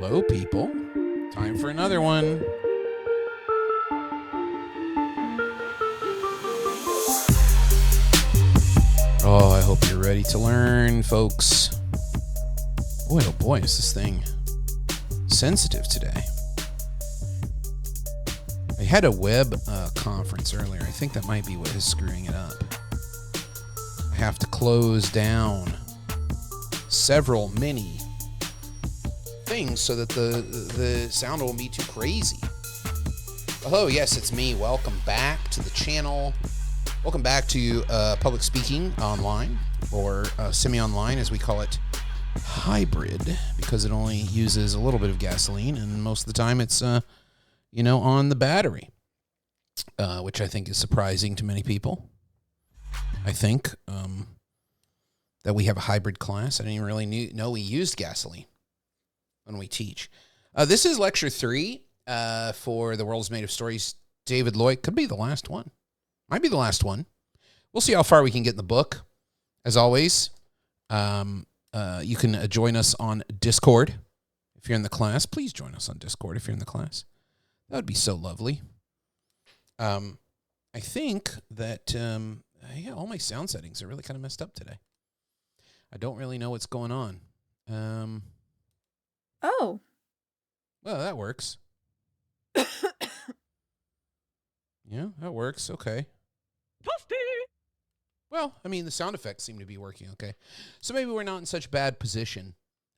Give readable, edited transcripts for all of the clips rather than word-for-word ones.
Hello, people. Time for another one. Oh, I hope you're ready to learn, folks. Boy, oh boy, is this thing sensitive today. I had a web conference earlier. I think that might be what is screwing it up. I have to close down many things so that the sound won't be too crazy. Hello, yes, it's me. Welcome back to the channel. Welcome back to public speaking online, or semi-online as we call it, hybrid, because it only uses a little bit of gasoline, and most of the time it's on the battery, which I think is surprising to many people. I think that we have a hybrid class. I didn't even really know we used gasoline when we teach. This is lecture 3 for The World's Made of Stories. David Loy. Could be the last one. Might be the last one. We'll see how far we can get in the book. As always, you can join us on Discord. If you're in the class, please join us on Discord if you're in the class. That would be so lovely. I think that, all my sound settings are really kind of messed up today. I don't really know what's going on. Oh. Well, that works. Yeah, that works. Okay. Ph.D. Well, I mean, the sound effects seem to be working okay. So maybe we're not in such bad position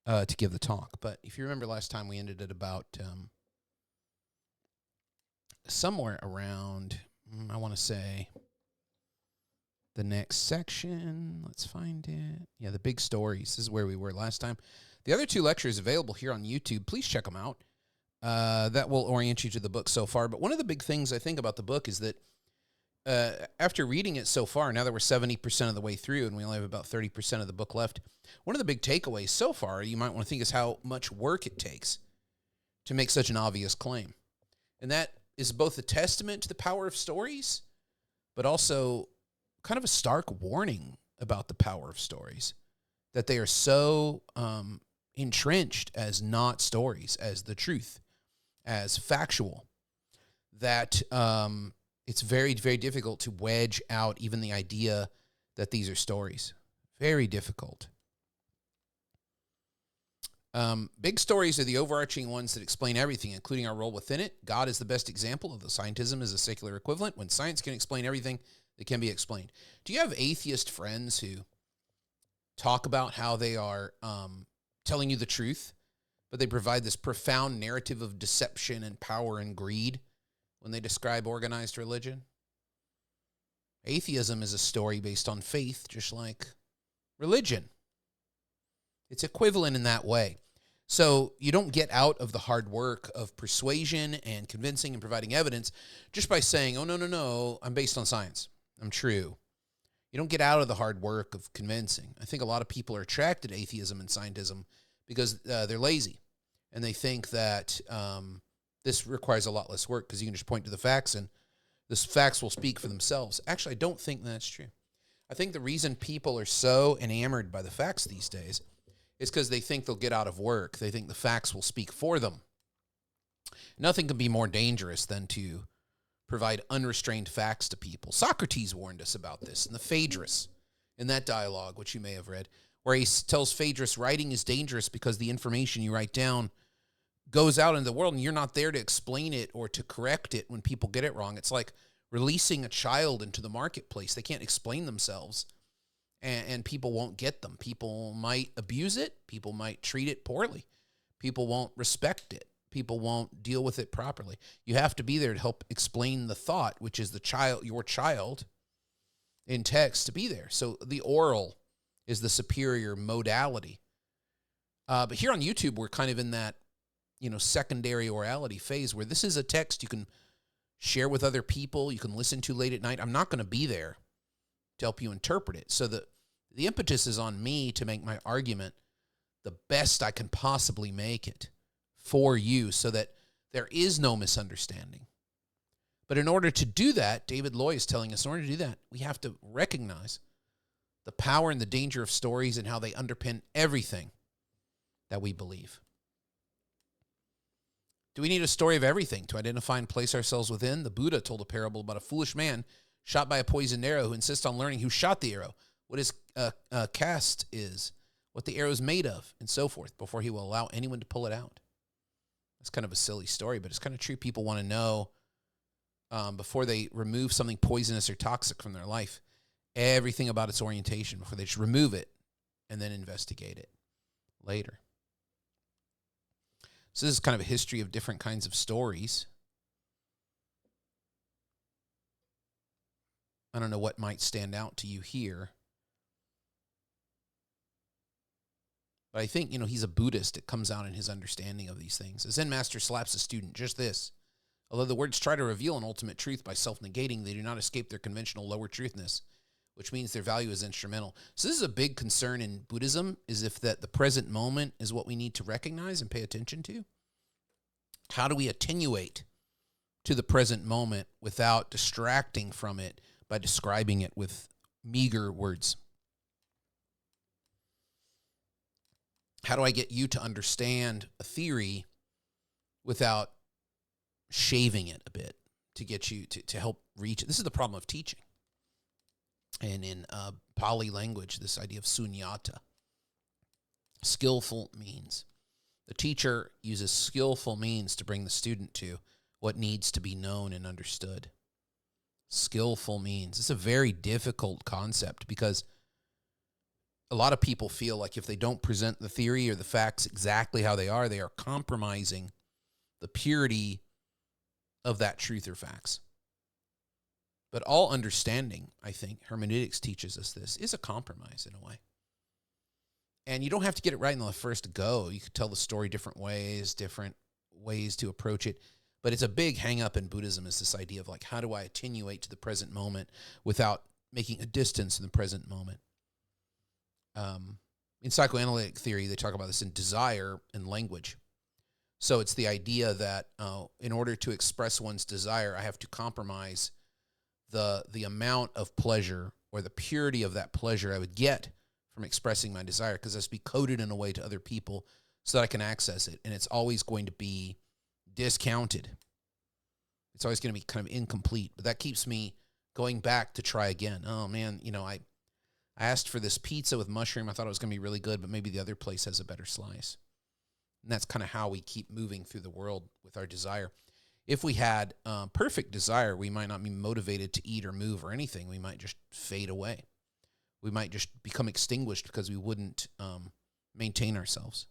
to give the talk. But if you remember last time, we ended at about somewhere around, I want to say, the next section. Let's find it. Yeah, the big stories. This is where we were last time. The other 2 lectures available here on YouTube. Please check them out. That will orient you to the book so far. But one of the big things I think about the book is that after reading it so far, now that we're 70% of the way through and we only have about 30% of the book left, one of the big takeaways so far you might want to think is how much work it takes to make such an obvious claim. And that is both a testament to the power of stories, but also kind of a stark warning about the power of stories, that they are so entrenched as not stories, as the truth, as factual, that it's very, very difficult to wedge out even the idea that these are stories. Very difficult. Big stories are the overarching ones that explain everything, including our role within it. God is the best example of the scientism as a secular equivalent. When science can explain everything that can be explained. Do you have atheist friends who talk about how they are telling you the truth, but they provide this profound narrative of deception and power and greed when they describe organized religion? Atheism is a story based on faith, just like religion. It's equivalent in that way. So you don't get out of the hard work of persuasion and convincing and providing evidence just by saying, oh, no, I'm based on science. I'm true. You don't get out of the hard work of convincing. I think a lot of people are attracted to atheism and scientism because they're lazy. And they think that this requires a lot less work because you can just point to the facts and the facts will speak for themselves. Actually, I don't think that's true. I think the reason people are so enamored by the facts these days is because they think they'll get out of work. They think the facts will speak for them. Nothing can be more dangerous than to provide unrestrained facts to people. Socrates warned us about this in the Phaedrus, in that dialogue, which you may have read, where he tells Phaedrus writing is dangerous because the information you write down goes out into the world and you're not there to explain it or to correct it when people get it wrong. It's like releasing a child into the marketplace. They can't explain themselves and people won't get them. People might abuse it. People might treat it poorly. People won't respect it. People won't deal with it properly. You have to be there to help explain the thought, which is your child in text, to be there. So the oral is the superior modality. But here on YouTube, we're kind of in that, secondary orality phase where this is a text you can share with other people, you can listen to late at night. I'm not going to be there to help you interpret it. So the impetus is on me to make my argument the best I can possibly make it for you so that there is no misunderstanding. But in order to do that, David Loy is telling us, in order to do that, we have to recognize the power and the danger of stories and how they underpin everything that we believe. Do we need a story of everything to identify and place ourselves within? The Buddha told a parable about a foolish man shot by a poisoned arrow who insists on learning who shot the arrow, what his caste is, what the arrow is made of, and so forth, before he will allow anyone to pull it out. It's kind of a silly story, but it's kind of true. People want to know before they remove something poisonous or toxic from their life, everything about its orientation before they just remove it and then investigate it later. So this is kind of a history of different kinds of stories. I don't know what might stand out to you here. But I think, he's a Buddhist. It comes out in his understanding of these things. A Zen master slaps a student, just this. Although the words try to reveal an ultimate truth by self-negating, they do not escape their conventional lower truthness, which means their value is instrumental. So this is a big concern in Buddhism, is if that the present moment is what we need to recognize and pay attention to. How do we attenuate to the present moment without distracting from it by describing it with meager words? How do I get you to understand a theory without shaving it a bit to get you to help reach it? This is the problem of teaching. And in Pali language, this idea of sunyata, skillful means. The teacher uses skillful means to bring the student to what needs to be known and understood. Skillful means. It's a very difficult concept because a lot of people feel like if they don't present the theory or the facts exactly how they are compromising the purity of that truth or facts. But all understanding, I think, hermeneutics teaches us this, is a compromise in a way. And you don't have to get it right in the first go. You could tell the story different ways to approach it. But it's a big hang-up in Buddhism is this idea of like, how do I attenuate to the present moment without making a distance in the present moment? In psychoanalytic theory, they talk about this in desire and language. So it's the idea that in order to express one's desire, I have to compromise the amount of pleasure or the purity of that pleasure I would get from expressing my desire, because it's be coded in a way to other people so that I can access it. And it's always going to be discounted. It's always going to be kind of incomplete. But that keeps me going back to try again. Oh, man, I asked for this pizza with mushroom. I thought it was going to be really good, but maybe the other place has a better slice. And that's kind of how we keep moving through the world with our desire. If we had perfect desire, we might not be motivated to eat or move or anything. We might just fade away. We might just become extinguished because we wouldn't maintain ourselves.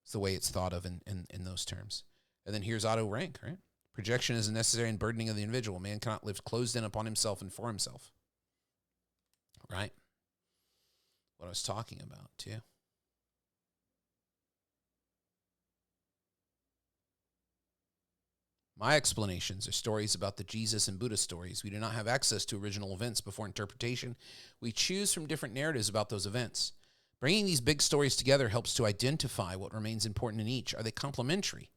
It's the way it's thought of in those terms. And then here's Otto Rank, right? Projection is a necessary and burdening of the individual. Man cannot live closed in upon himself and for himself. Right? What I was talking about, too. My explanations are stories about the Jesus and Buddha stories. We do not have access to original events before interpretation. We choose from different narratives about those events. Bringing these big stories together helps to identify what remains important in each. Are they complementary?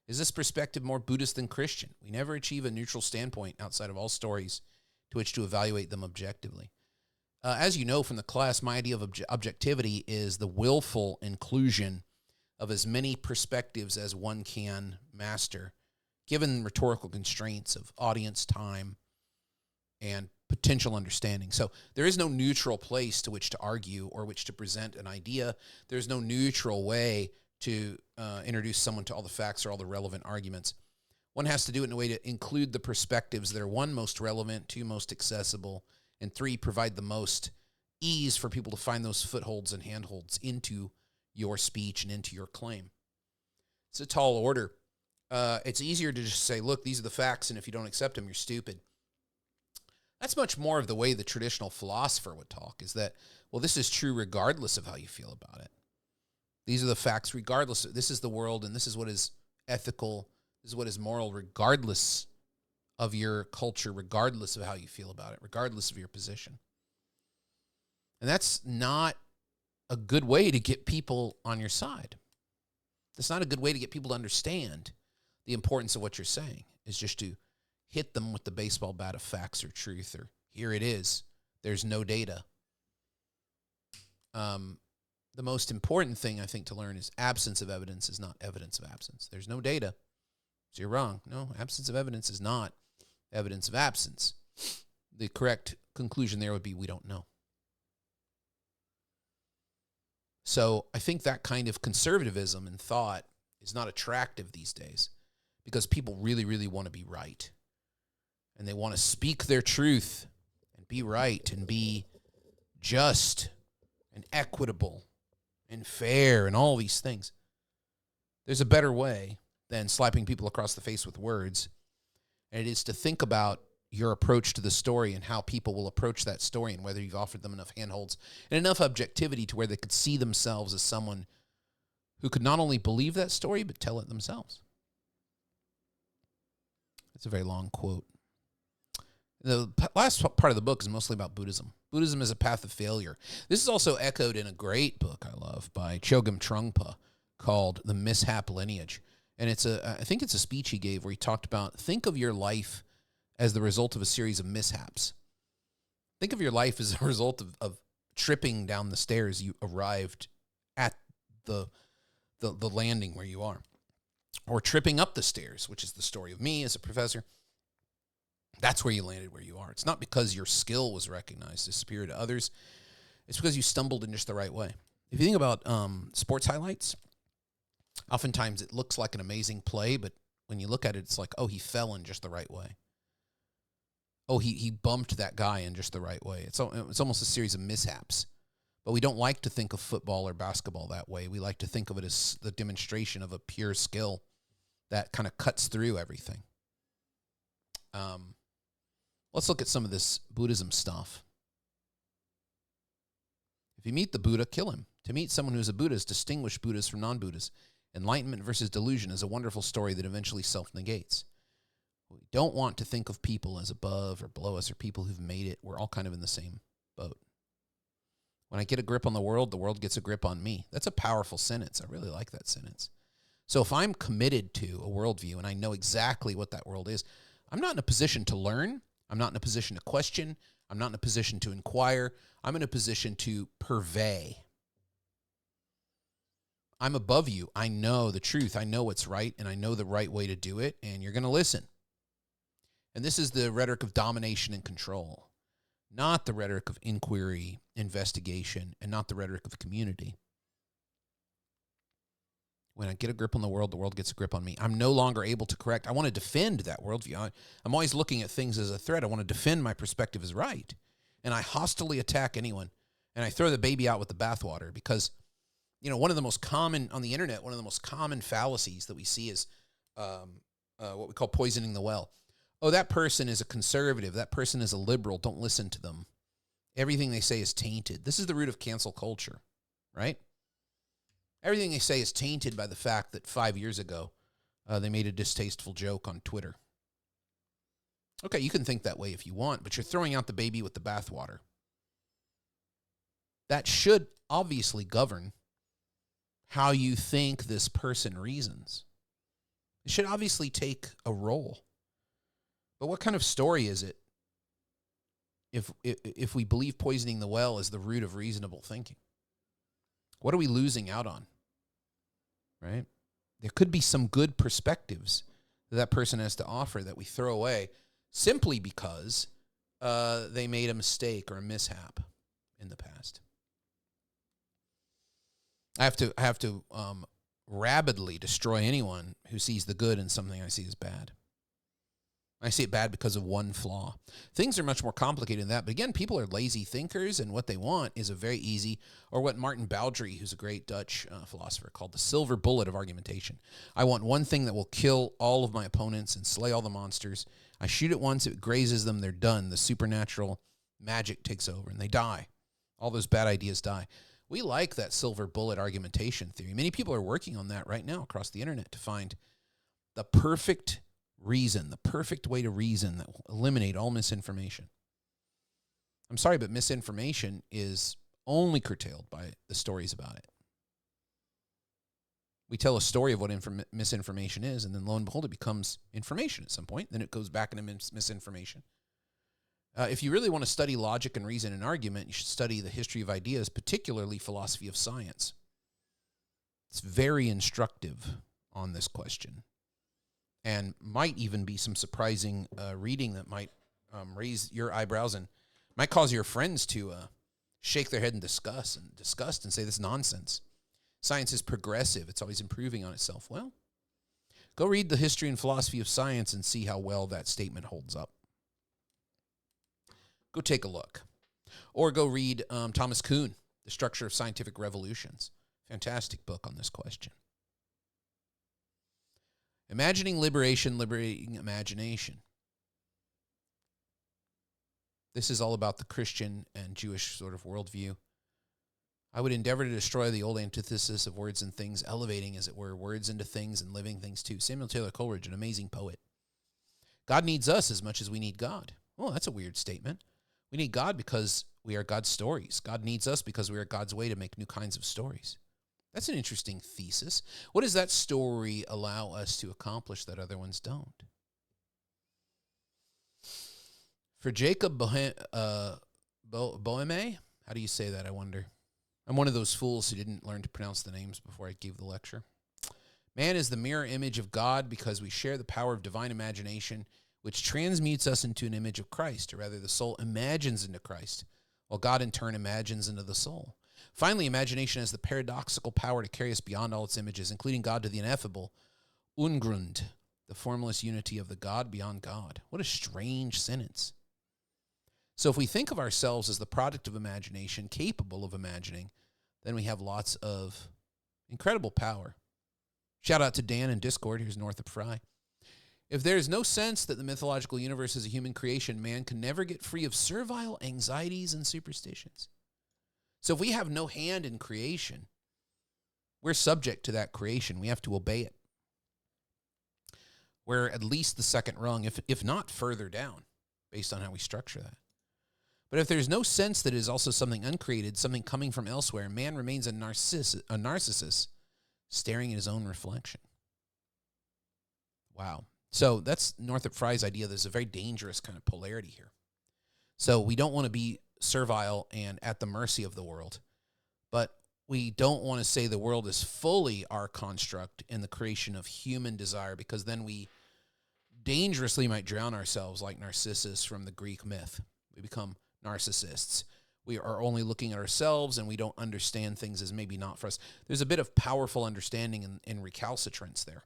Is this perspective more Buddhist than Christian? We never achieve a neutral standpoint outside of all stories to which to evaluate them objectively. As you know from the class, my idea of objectivity is the willful inclusion of as many perspectives as one can master, given rhetorical constraints of audience time and potential understanding. So there is no neutral place to which to argue or which to present an idea. There's no neutral way to introduce someone to all the facts or all the relevant arguments. One has to do it in a way to include the perspectives that are, one, most relevant, two, most accessible, and three, provide the most ease for people to find those footholds and handholds into your speech and into your claim. It's a tall order. It's easier to just say, look, these are the facts, and if you don't accept them, you're stupid. That's much more of the way the traditional philosopher would talk, is that, well, this is true regardless of how you feel about it. These are the facts regardless. This is the world, and this is what is ethical, this is what is moral, regardless of your culture, regardless of how you feel about it, regardless of your position. And that's not a good way to get people on your side. That's not a good way to get people to understand the importance of what you're saying, is just to hit them with the baseball bat of facts or truth, or here it is. There's no data. the most important thing I think to learn is absence of evidence is not evidence of absence. There's no data, so you're wrong. No, absence of evidence is not evidence of absence. The correct conclusion there would be we don't know. So I think that kind of conservatism in thought is not attractive these days because people really, really want to be right. And they want to speak their truth and be right and be just and equitable and fair and all these things. There's a better way than slapping people across the face with words, and it is to think about your approach to the story and how people will approach that story and whether you've offered them enough handholds and enough objectivity to where they could see themselves as someone who could not only believe that story, but tell it themselves. It's a very long quote. The last part of the book is mostly about Buddhism. Buddhism is a path of failure. This is also echoed in a great book I love by Chogyam Trungpa called The Mishap Lineage. And I think it's a speech he gave where he talked about, think of your life as the result of a series of mishaps. Think of your life as a result of tripping down the stairs you arrived at the landing where you are. Or tripping up the stairs, which is the story of me as a professor. That's where you landed where you are. It's not because your skill was recognized as superior to others. It's because you stumbled in just the right way. If you think about sports highlights, oftentimes it looks like an amazing play, but when you look at it, it's like, oh, he fell in just the right way. Oh, he bumped that guy in just the right way. It's almost a series of mishaps. But we don't like to think of football or basketball that way. We like to think of it as the demonstration of a pure skill that kind of cuts through everything. Let's look at some of this Buddhism stuff. If you meet the Buddha, kill him. To meet someone who is a Buddha is distinguish Buddhists from non-Buddhists. Enlightenment versus delusion is a wonderful story that eventually self-negates. We don't want to think of people as above or below us or people who've made it. We're all kind of in the same boat. When I get a grip on the world gets a grip on me. That's a powerful sentence. I really like that sentence. So if I'm committed to a worldview and I know exactly what that world is, I'm not in a position to learn. I'm not in a position to question. I'm not in a position to inquire. I'm in a position to purvey. I'm above you. I know the truth. I know what's right, and I know the right way to do it, and you're going to listen. And this is the rhetoric of domination and control, not the rhetoric of inquiry, investigation, and not the rhetoric of community. When I get a grip on the world gets a grip on me. I'm no longer able to correct. I want to defend that worldview. I'm always looking at things as a threat. I want to defend my perspective as right. And I hostilely attack anyone. And I throw the baby out with the bathwater because, one of the most common, on the internet, one of the most common fallacies that we see is what we call poisoning the well. Oh, that person is a conservative. That person is a liberal. Don't listen to them. Everything they say is tainted. This is the root of cancel culture, right? Everything they say is tainted by the fact that 5 years ago, they made a distasteful joke on Twitter. Okay, you can think that way if you want, but you're throwing out the baby with the bathwater. That should obviously govern how you think this person reasons. It should obviously take a role. But what kind of story is it if we believe poisoning the well is the root of reasonable thinking? What are we losing out on? Right? There could be some good perspectives that person has to offer that we throw away simply because they made a mistake or a mishap in the past. I have to rabidly destroy anyone who sees the good in something I see as bad. I see it bad because of one flaw. Things are much more complicated than that. But again, people are lazy thinkers, and what they want is a very easy, or what Martin Baldry, who's a great Dutch philosopher, called the silver bullet of argumentation. I want one thing that will kill all of my opponents and slay all the monsters. I shoot it once, it grazes them, they're done. The supernatural magic takes over, and they die. All those bad ideas die. We like that silver bullet argumentation theory. Many people are working on that right now across the internet to find the perfect reason, the perfect way to reason that will eliminate all misinformation. I'm sorry, but misinformation is only curtailed by the stories about it. We tell a story of what misinformation is, and then lo and behold, it becomes information at some point. Then it goes back into misinformation. If you really want to study logic and reason and argument, you should study the history of ideas, particularly philosophy of science. It's very instructive on this question, and might even be some surprising reading that might raise your eyebrows and might cause your friends to shake their head in disgust and say this is nonsense. Science is progressive. It's always improving on itself. Well, go read the history and philosophy of science and see how well that statement holds up. Go take a look. Or go read Thomas Kuhn, The Structure of Scientific Revolutions. Fantastic book on this question. Imagining liberation, liberating imagination. This is all about the Christian and Jewish sort of worldview. I would endeavor to destroy the old antithesis of words and things, elevating, as it were, words into things and living things too. Samuel Taylor Coleridge, an amazing poet. God needs us as much as we need God. Oh, that's a weird statement. We need God because we are God's stories. God needs us because we are God's way to make new kinds of stories. That's an interesting thesis. What does that story allow us to accomplish that other ones don't? For Jacob Boehme, how do you say that, I wonder? I'm one of those fools who didn't learn to pronounce the names before I gave the lecture. Man is the mirror image of God because we share the power of divine imagination, which transmutes us into an image of Christ, or rather the soul imagines into Christ, while God in turn imagines into the soul. Finally, imagination has the paradoxical power to carry us beyond all its images, including God to the ineffable, Ungrund, the formless unity of the God beyond God. What a strange sentence. So if we think of ourselves as the product of imagination, capable of imagining, then we have lots of incredible power. Shout out to Dan in Discord, who's north of Fry. If there is no sense that the mythological universe is a human creation, man can never get free of servile anxieties and superstitions. So if we have no hand in creation, we're subject to that creation. We have to obey it. We're at least the second rung, if not further down, based on how we structure that. But if there's no sense that it is also something uncreated, something coming from elsewhere, man remains a narcissist staring at his own reflection. Wow. So that's Northrop Frye's idea. There's a very dangerous kind of polarity here. So we don't want to be servile and at the mercy of the world, but we don't want to say the world is fully our construct in the creation of human desire, because then we dangerously might drown ourselves like Narcissus from the Greek myth. We become narcissists. We are only looking at ourselves and we don't understand things as maybe not for us. There's a bit of powerful understanding in recalcitrance there.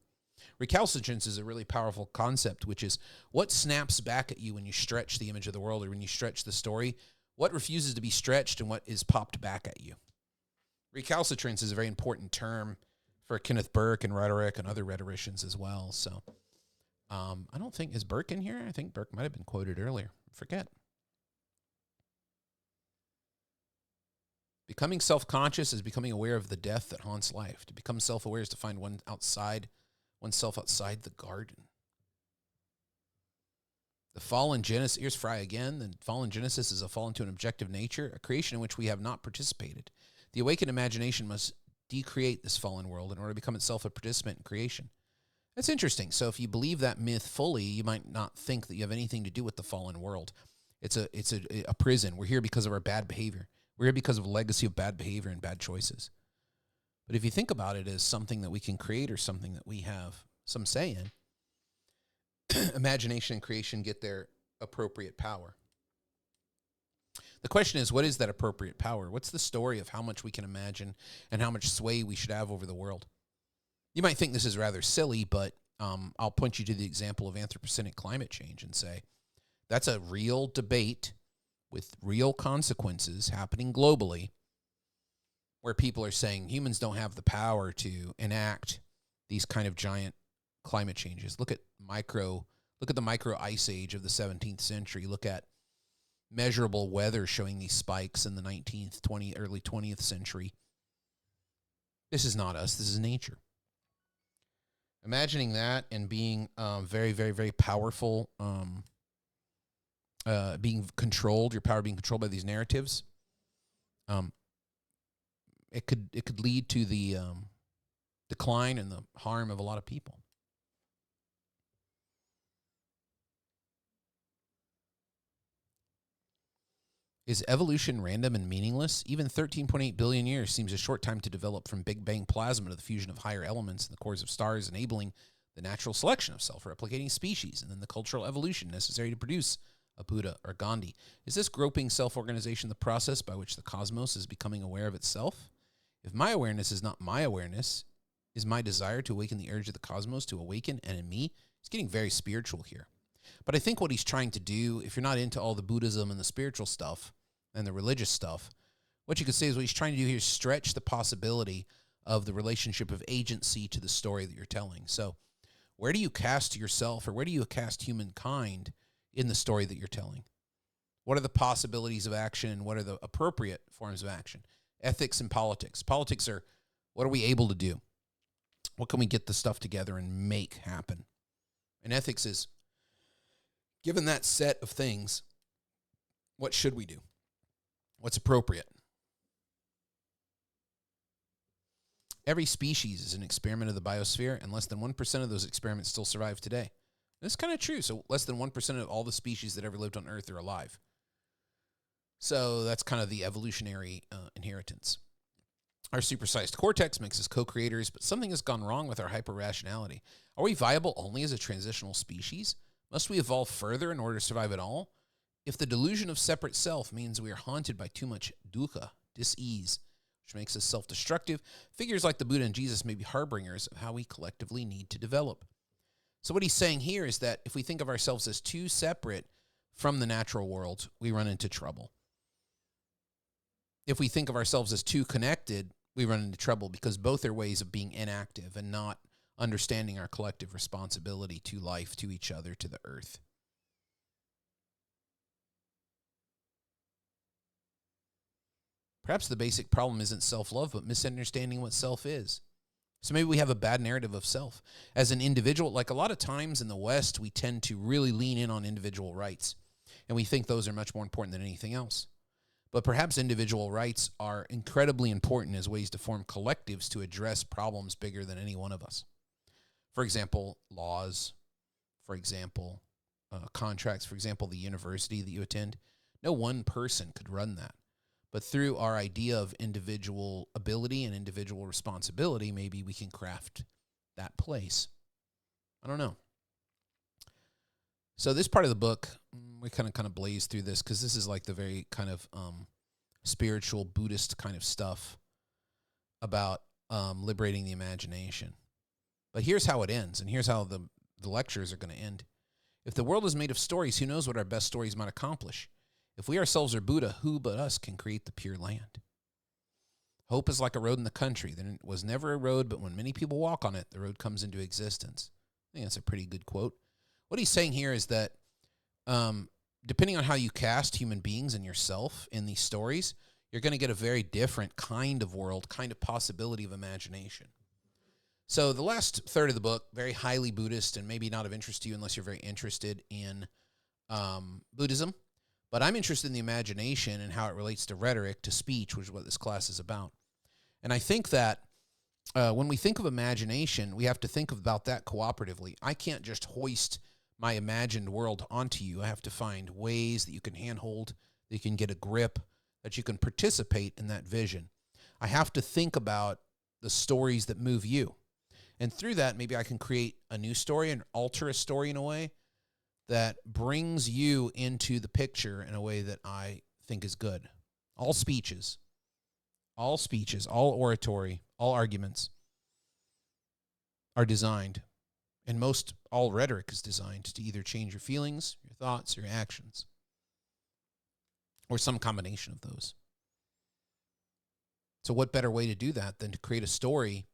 Recalcitrance is a really powerful concept, which is what snaps back at you when you stretch the image of the world or when you stretch the story. What refuses to be stretched and what is popped back at you. Recalcitrance is a very important term for Kenneth Burke and rhetoric and other rhetoricians as well. So I don't think, is Burke in here? I think Burke might have been quoted earlier. Forget. Becoming self-conscious is becoming aware of the death that haunts life. To become self-aware is to find oneself outside the garden. The fallen Genesis, here's Fry again, the fallen Genesis is a fall into an objective nature, a creation in which we have not participated. The awakened imagination must decreate this fallen world in order to become itself a participant in creation. That's interesting. So if you believe that myth fully, you might not think that you have anything to do with the fallen world. It's a prison. We're here because of our bad behavior. We're here because of a legacy of bad behavior and bad choices. But if you think about it as something that we can create or something that we have some say in, imagination and creation get their appropriate power. The question is, what is that appropriate power? What's the story of how much we can imagine and how much sway we should have over the world? You might think this is rather silly, but I'll point you to the example of anthropogenic climate change and say that's a real debate with real consequences happening globally, where people are saying humans don't have the power to enact these kind of giant climate changes. Look at the micro ice age of the 17th century. Look at measurable weather showing these spikes in the 19th, early 20th century. This is not us. This is nature. Imagining that and being very, very, very powerful, being controlled, your power being controlled by these narratives, it could lead to the decline and the harm of a lot of people. Is evolution random and meaningless? Even 13.8 billion years seems a short time to develop from Big Bang plasma to the fusion of higher elements in the cores of stars, enabling the natural selection of self-replicating species, and then the cultural evolution necessary to produce a Buddha or Gandhi. Is this groping self-organization the process by which the cosmos is becoming aware of itself? If my awareness is not my awareness, is my desire to awaken the urge of the cosmos to awaken, and in me? He's getting very spiritual here. But I think what he's trying to do, if you're not into all the Buddhism and the spiritual stuff and the religious stuff, what you could say is what he's trying to do here is stretch the possibility of the relationship of agency to the story that you're telling. So where do you cast yourself, or where do you cast humankind in the story that you're telling? What are the possibilities of action, and what are the appropriate forms of action? Ethics and politics. Politics are, what are we able to do? What can we get the stuff together and make happen? And ethics is, given that set of things, what should we do? What's appropriate? Every species is an experiment of the biosphere, and less than 1% of those experiments still survive today. That's kind of true. So less than 1% of all the species that ever lived on Earth are alive. So that's kind of the evolutionary inheritance. Our supersized cortex makes us co-creators, but something has gone wrong with our hyper-rationality. Are we viable only as a transitional species? Must we evolve further in order to survive at all? If the delusion of separate self means we are haunted by too much dukkha, dis-ease, which makes us self-destructive, figures like the Buddha and Jesus may be harbingers of how we collectively need to develop. So what he's saying here is that if we think of ourselves as too separate from the natural world, we run into trouble. If we think of ourselves as too connected, we run into trouble, because both are ways of being inactive and not understanding our collective responsibility to life, to each other, to the earth. Perhaps the basic problem isn't self-love, but misunderstanding what self is. So maybe we have a bad narrative of self. As an individual, like a lot of times in the West, we tend to really lean in on individual rights, and we think those are much more important than anything else. But perhaps individual rights are incredibly important as ways to form collectives to address problems bigger than any one of us. For example, laws, for example, contracts, for example, the university that you attend. No one person could run that. But through our idea of individual ability and individual responsibility, maybe we can craft that place. I don't know. So this part of the book, we kind of blaze through this, because this is like the very kind of spiritual Buddhist kind of stuff about liberating the imagination. But here's how it ends, and here's how the lectures are going to end. If the world is made of stories, who knows what our best stories might accomplish? If we ourselves are Buddha, who but us can create the pure land? Hope is like a road in the country. There was never a road, but when many people walk on it, the road comes into existence. I think that's a pretty good quote. What he's saying here is that depending on how you cast human beings and yourself in these stories, you're going to get a very different kind of world, kind of possibility of imagination. So the last third of the book, very highly Buddhist and maybe not of interest to you unless you're very interested in Buddhism. But I'm interested in the imagination and how it relates to rhetoric, to speech, which is what this class is about. And I think that when we think of imagination, we have to think about that cooperatively. I can't just hoist my imagined world onto you. I have to find ways that you can handhold, that you can get a grip, that you can participate in that vision. I have to think about the stories that move you. And through that, maybe I can create a new story and alter a story in a way that brings you into the picture in a way that I think is good. All speeches, all oratory, all arguments are designed, and most all rhetoric is designed to either change your feelings, your thoughts, your actions, or some combination of those. So what better way to do that than to create a story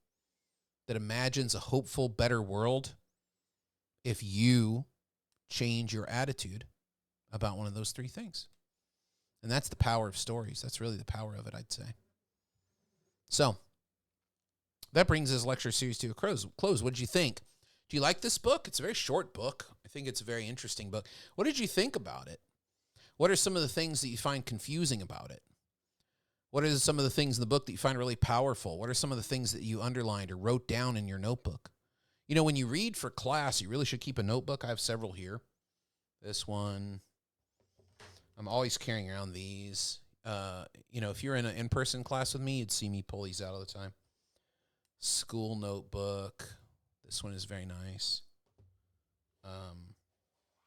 that imagines a hopeful, better world if you change your attitude about one of those three things? And that's the power of stories. That's really the power of it, I'd say. So that brings this lecture series to a close. What did you think? Do you like this book? It's a very short book. I think it's a very interesting book. What did you think about it? What are some of the things that you find confusing about it? What are some of the things in the book that you find really powerful? What are some of the things that you underlined or wrote down in your notebook? You know, when you read for class, you really should keep a notebook. I have several here. This one, I'm always carrying around these. If you're in an in-person class with me, you'd see me pull these out all the time. School notebook. This one is very nice.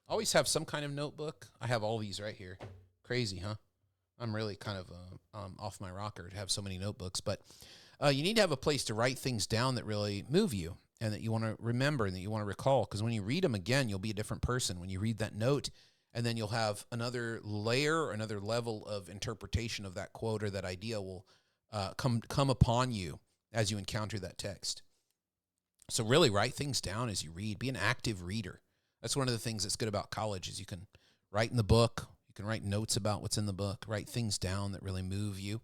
Always have some kind of notebook. I have all these right here. Crazy, huh? I'm really kind of off my rocker to have so many notebooks. But you need to have a place to write things down that really move you and that you want to remember and that you want to recall. Because when you read them again, you'll be a different person. When you read that note, and then you'll have another layer or another level of interpretation of that quote or that idea will come upon you as you encounter that text. So really write things down as you read. Be an active reader. That's one of the things that's good about college is you can write in the book. You can write notes about what's in the book. Write things down that really move you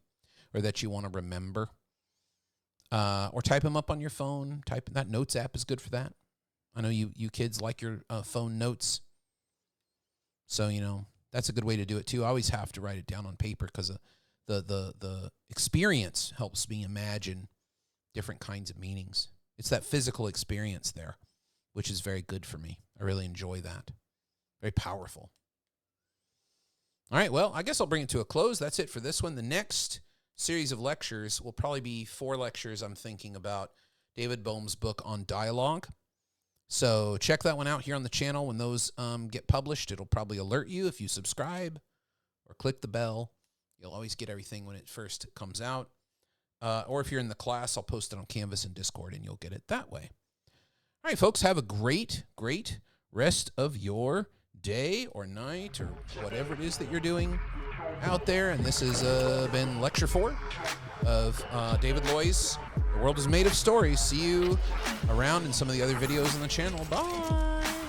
or that you want to remember. Or type them up on your phone. That notes app is good for that. I know you kids like your phone notes. So, that's a good way to do it too. I always have to write it down on paper because the experience helps me imagine different kinds of meanings. It's that physical experience there, which is very good for me. I really enjoy that. Very powerful. All right, well, I guess I'll bring it to a close. That's it for this one. The next series of lectures will probably be 4 lectures I'm thinking about David Boehm's book on dialogue. So check that one out here on the channel. When those get published, it'll probably alert you if you subscribe or click the bell. You'll always get everything when it first comes out. Or if you're in the class, I'll post it on Canvas and Discord, and you'll get it that way. All right, folks, have a great, great rest of your day or night or whatever it is that you're doing out there. And this has been Lecture 4 of David Loy's The World is Made of Stories. See you around in some of the other videos on the channel. Bye.